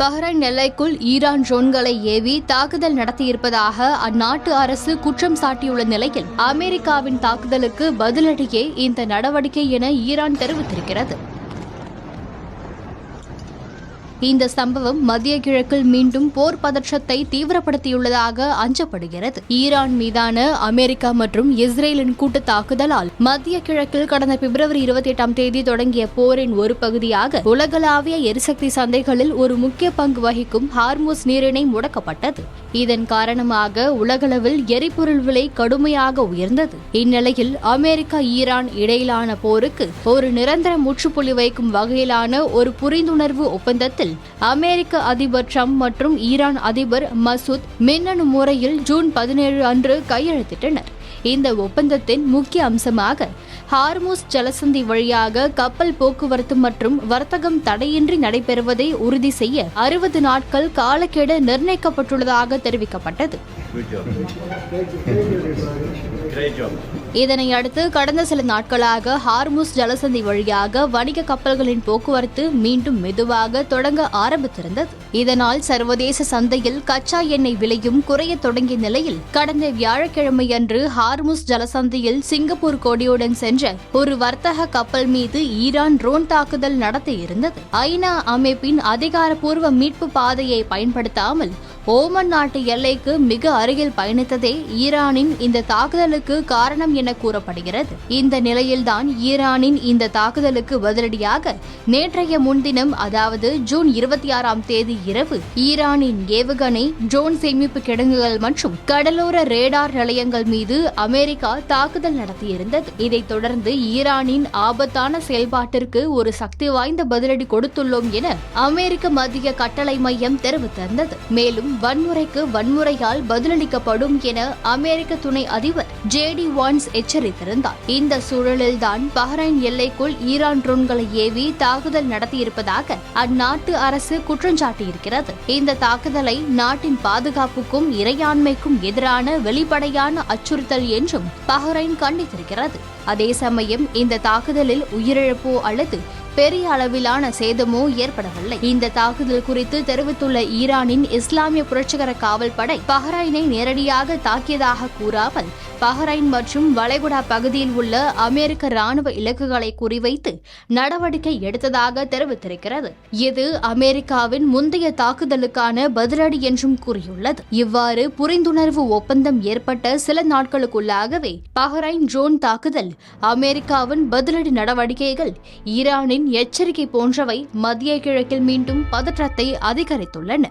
Bahrain எல்லைக்குள் Iran ட்ரோன்களை AV தாக்குதல் நடத்தியிருப்பதாக அந்நாட்டு அரசு குற்றம் சாட்டியுள்ள நிலையில் அமெரிக்காவின் தாக்குதலுக்கு பதிலடியே இந்த நடவடிக்கை என ஈரான் தெரிவித்திருக்கிறது. இந்த சம்பவம் மத்திய கிழக்கில் மீண்டும் போர் பதற்றத்தை தீவிரப்படுத்தியுள்ளதாக அஞ்சப்படுகிறது. ஈரான் மீதான அமெரிக்கா மற்றும் இஸ்ரேலின் கூட்டு தாக்குதலால் மத்திய கிழக்கில் கடந்த பிப்ரவரி 28ஆம் தேதி தொடங்கிய போரின் ஒரு பகுதியாக உலகளாவிய எரிசக்தி சந்தைகளில் ஒரு முக்கிய பங்கு வகிக்கும் ஹார்முஸ் நீரிணை முடக்கப்பட்டது. இதன் காரணமாக உலகளவில் எரிபொருள் விலை கடுமையாக உயர்ந்தது. இந்நிலையில் அமெரிக்கா ஈரான் இடையிலான போருக்கு ஒரு நிரந்தர முற்றுப்புள்ளி வைக்கும் வகையிலான ஒரு புரிந்துணர்வு ஒப்பந்தத்தில் அமெரிக்க அதிபர் ட்ரம்ப் மற்றும் ஈரான் அதிபர் மசூத் மின்னணு முறையில் ஜூன் 17 அன்று கையெழுத்திட்டனர். இந்த ஒப்பந்தத்தின் முக்கிய அம்சமாக ஹார்முஸ் ஜலசந்தி வழியாக கப்பல் போக்குவரத்து மற்றும் வர்த்தகம் தடையின்றி நடைபெறுவதை உறுதி செய்ய 60 நாட்கள் காலக்கெடு நிர்ணயிக்கப்பட்டுள்ளதாக தெரிவிக்கப்பட்டது. இதனை அடுத்து கடந்த சில நாட்களாக ஹார்முஸ் ஜலசந்தி வழியாக வணிக கப்பல்களின் போக்குவரத்து மீண்டும் மெதுவாக தொடங்க ஆரம்பித்திருந்தது. இதனால் சர்வதேச சந்தையில் கச்சா எண்ணெய் விலையும் குறைய தொடங்கிய நிலையில் கடந்த வியாழக்கிழமையன்று ஹார்முஸ் ஜலசந்தியில் சிங்கப்பூர் கொடியுடன் சென்ற ஒரு வர்த்தக கப்பல் மீது ஈரான் ட்ரோன் தாக்குதல் நடத்தியிருந்தது. ஐநா அமைப்பின் அதிகாரப்பூர்வ மீட்பு பாதையை பயன்படுத்தாமல் ஓமன் நாட்டு எல்லைக்கு மிக அருகில் பயணித்ததே ஈரானின் இந்த தாக்குதலுக்கு காரணம் என கூறப்படுகிறது. இந்த நிலையில்தான் ஈரானின் இந்த தாக்குதலுக்கு பதிலடியாக நேற்றைய முன்தினம், அதாவது ஜூன் 26ஆம் தேதி இரவு ஈரானின் ஏவுகணை, ட்ரோன் சேமிப்பு கிடங்குகள் மற்றும் கடலோர ரேடார் நிலையங்கள் மீது அமெரிக்கா தாக்குதல் நடத்தியிருந்தது. இதைத் தொடர்ந்து ஈரானின் ஆபத்தான செயல்பாட்டிற்கு ஒரு சக்தி வாய்ந்த பதிலடி கொடுத்துள்ளோம் என அமெரிக்க மத்திய கட்டளை மையம் தெரிவித்திருந்தது. மேலும் வன்முறைக்கு வன்முறையால் பதிலளிக்கப்படும் என அமெரிக்க துணை அதிபர் JD வான்ஸ் எச்சரித்திருந்தார். இந்த சூழலில்தான் பஹ்ரைன் எல்லைக்குள் ஈரான் ட்ரோன்களை ஏவி தாக்குதல் நடத்தியிருப்பதாக அந்நாட்டு அரசு குற்றஞ்சாட்டியிருக்கிறது. இந்த தாக்குதலை நாட்டின் பாதுகாப்புக்கும் இறையாண்மைக்கும் எதிரான வெளிப்படையான அச்சுறுத்தல் என்றும் பஹ்ரைன் கண்டித்திருக்கிறது. அதே சமயம் இந்த தாக்குதலில் உயிரிழப்போ அல்லது பெரிய அளவிலான சேதமோ ஏற்படவில்லை. இந்த தாக்குதல் குறித்து தெரிவித்துள்ள ஈரானின் இஸ்லாமிய புரட்சிகர காவல் படை பஹ்ரைனை நேரடியாக தாக்கியதாக கூறாமல் பஹ்ரைன் மற்றும் வளைகுடா பகுதியில் உள்ள அமெரிக்க ராணுவ இலக்குகளை குறிவைத்து நடவடிக்கை எடுத்ததாக தெரிவித்திருக்கிறது. இது அமெரிக்காவின் முந்தைய தாக்குதலுக்கான பதிலடி என்றும் கூறியுள்ளது. இவ்வாறு புரிந்துணர்வு ஒப்பந்தம் ஏற்பட்ட சில நாட்களுக்குள்ளாகவே பஹ்ரைன் ட்ரோன் தாக்குதல், அமெரிக்காவின் பதிலடி நடவடிக்கைகள், ஈரானின் எச்சரிக்கை போன்றவை மத்திய கிழக்கில் மீண்டும் பதற்றத்தை அதிகரித்துள்ளன.